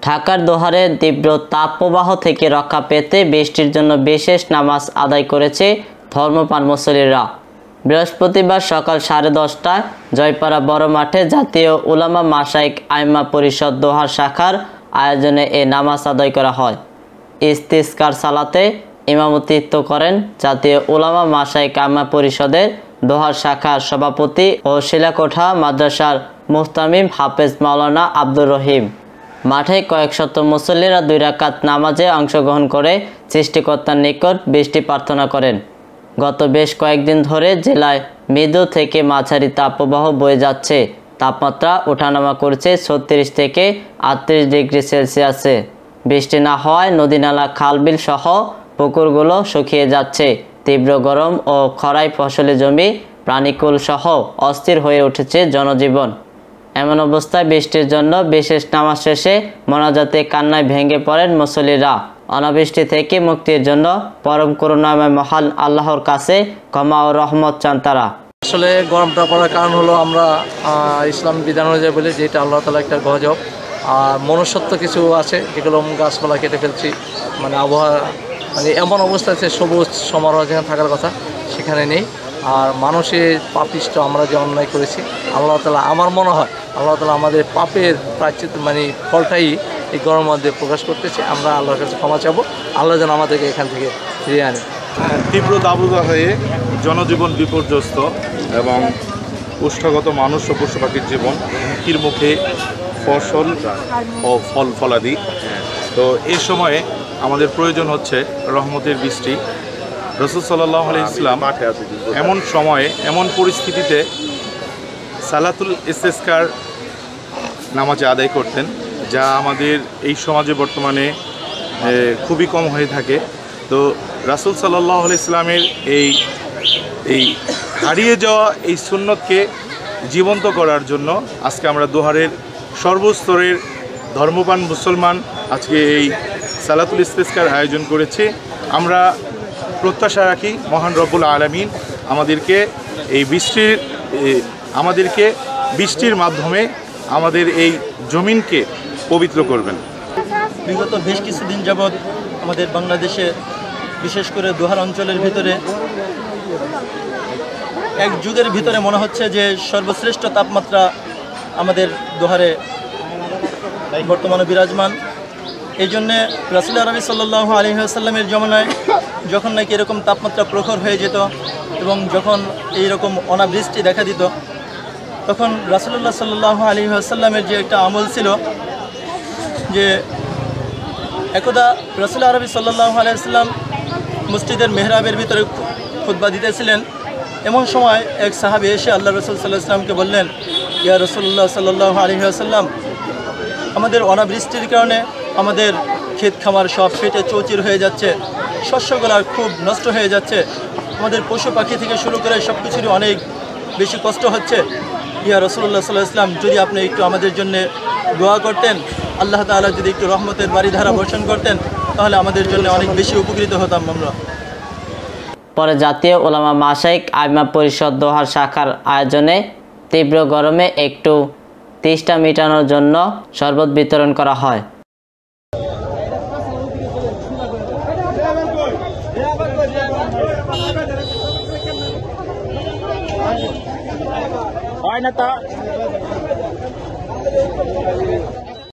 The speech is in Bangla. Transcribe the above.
ঢাকার দোহারে তীব্র তাপপ্রবাহ থেকে রক্ষা পেতে বৃষ্টির জন্য বিশেষ নামাজ আদায় করেছে ধর্মপ্রাণ মুসল্লিরা। বৃহস্পতিবার সকাল 10:30টায় জয়পাড়া বড় মাঠে জাতীয় উলামা মাশায়েখ আইম্মা পরিষদ দোহার শাখার আয়োজনে এ নামাজ আদায় করা হয়। ইস্তিসকার সালাতে ইমামতিত্ব করেন জাতীয় উলামা মাশায়েখ আইম্মা পরিষদের দোহার শাখার সভাপতি ও শিলাকোঠা মাদ্রাসার মুহতামিম হাফেজ মাওলানা আব্দুর রহিম। মাঠে কয়েক শত মুসল্লিরা 2 রাকাত নামাজে অংশগ্রহণ করে সৃষ্টিকর্তার নিকট বৃষ্টি প্রার্থনা করেন। গত বেশ কয়েকদিন ধরে জেলায় মৃদু থেকে মাঝারি তাপপ্রবাহ বয়ে যাচ্ছে। তাপমাত্রা ওঠানামা করছে 36 থেকে 38 ডিগ্রি সেলসিয়াসে। বৃষ্টি না হওয়ায় নদী-নালা, খাল-বিল সহ পুকুরগুলো শুকিয়ে যাচ্ছে। তীব্র গরম ও খরায় ফসলি জমি, প্রাণীকুল সহ অস্থির হয়ে উঠেছে জনজীবন। এমন অবস্থায় বৃষ্টির জন্য বিশেষ নামাজ শেষে মোনাজাতে কান্নায় ভেঙে পড়েন মুসল্লিরা। অনাবৃষ্টি থেকে মুক্তির জন্য পরম করুণাময় মহান আল্লাহর কাছে ক্ষমা ও রহমত চান তারা। আসলে গরমটা পড়ার কারণ হলো আমরা ইসলাম বিধান অনুযায়ী বলি যে এটা আল্লাহ তাআলা একটা গজব, আর মনুষ্যত্ব কিছু আছে যেগুলো গাছপালা কেটে ফেলছি, মানে আবহাওয়া মানে এমন অবস্থা আছে সবুজ সমারোহ যেখানে থাকার কথা সেখানে নেই। আর মানুষের পাপিষ্ট আমরা যে অন্যায় করেছি, আল্লাহ তাআলা আমার মনে হয় আল্লাহ তাআলা আমাদের পাপের প্রায়শ্চিত্ত মানে ফলটাই এই গরমের মধ্যে প্রকাশ করতেছে। আমরা আল্লাহর কাছে ক্ষমা চাবো, আল্লাহ যেন আমাদেরকে এখান থেকে ফিরিয়ে আনে। তীব্র দাবদাহে জনজীবন বিপর্যস্ত এবং উষ্ণগত মানুষ ও পশু পাখির জীবন হুমকির মুখে, ফসল ও ফল ফলাদি। তো এই সময়ে আমাদের প্রয়োজন হচ্ছে রহমতের বৃষ্টি। রাসূল সাল্লাল্লাহু আলাইহি ওয়াসাল্লাম এমন সময়ে এমন পরিস্থিতিতে সালাতুল ইস্তিসকার নামাজ আদায় করতেন, যা আমাদের এই সমাজে বর্তমানে খুবই কম হয়ে থাকে। তো রাসূল সাল্লাল্লাহু আলাইহি ওয়াসাল্লামের এই হারিয়ে যাওয়া এই সুন্নতকে জীবন্ত করার জন্য আজকে আমরা দোহারের সর্বস্তরের ধর্মপ্রাণ মুসলমান আজকে এই সালাতুল ইস্তিসকার আয়োজন করেছি। আমরা প্রত্যাশা রাখি মহান রব্বুল আলামিন আমাদেরকে বৃষ্টির মাধ্যমে আমাদের এই জমিনকে পবিত্র করবেন। বিগত বেশ কিছুদিন যাবৎ আমাদের বাংলাদেশে বিশেষ করে দোহার অঞ্চলের ভিতরে এক যুগের ভিতরে মনে হচ্ছে যে সর্বশ্রেষ্ঠ তাপমাত্রা আমাদের দোহারে বর্তমানে বিরাজমান। এই জন্যে রাসূল আরবি সাল্লাল্লাহু আলাইহি ওয়াসাল্লামের জমানায় যখন নাকি এরকম তাপমাত্রা প্রখর হয়ে যেত এবং যখন এইরকম অনাবৃষ্টি দেখা দিত, তখন রাসূলুল্লাহ সাল্লাল্লাহু আলাইহি ওয়াসাল্লামের যে একটা আমল ছিল যে একদা রাসূল আরবি সাল্লাল্লাহু আলাইহি ওয়াসাল্লাম মসজিদের মেহরাবের ভিতরে খুতবা দিতেছিলেন। এমন সময় এক সাহাবী এসে আল্লাহ রাসূল সাল্লাল্লাহু আলাইহি ওয়াসাল্লামকে বললেন, ইয়া রাসূলুল্লাহ সাল্লাল্লাহু আলাইহি ওয়াসাল্লাম, আমাদের অনাবৃষ্টির কারণে আমাদের ক্ষেত খামার সব ফেটে চৌচির হয়ে যাচ্ছে, শস্যগুলো খুব নষ্ট হয়ে যাচ্ছে, আমাদের পশু পাখি থেকে শুরু করে সব কিছুরই অনেক বেশি কষ্ট হচ্ছে। ইয়া রাসূলুল্লাহ সাল্লাল্লাহু আলাইহি ওয়াসাল্লাম, যদি আপনি একটু আমাদের জন্য দোয়া করতেন, আল্লাহ তাআলা যদি একটু রহমতের বারিধারা বর্ষণ করতেন, তাহলে আমাদের জন্য অনেক বেশি উপকৃত হতাম আমরা। পরে জাতীয় উলামা মাশায়েখ আইম্মা পরিষদ দোহার শাখার আয়োজনে তীব্র গরমে একটু তেষ্টা মেটানোর জন্য শরবত বিতরণ করা হয়। হয় না তা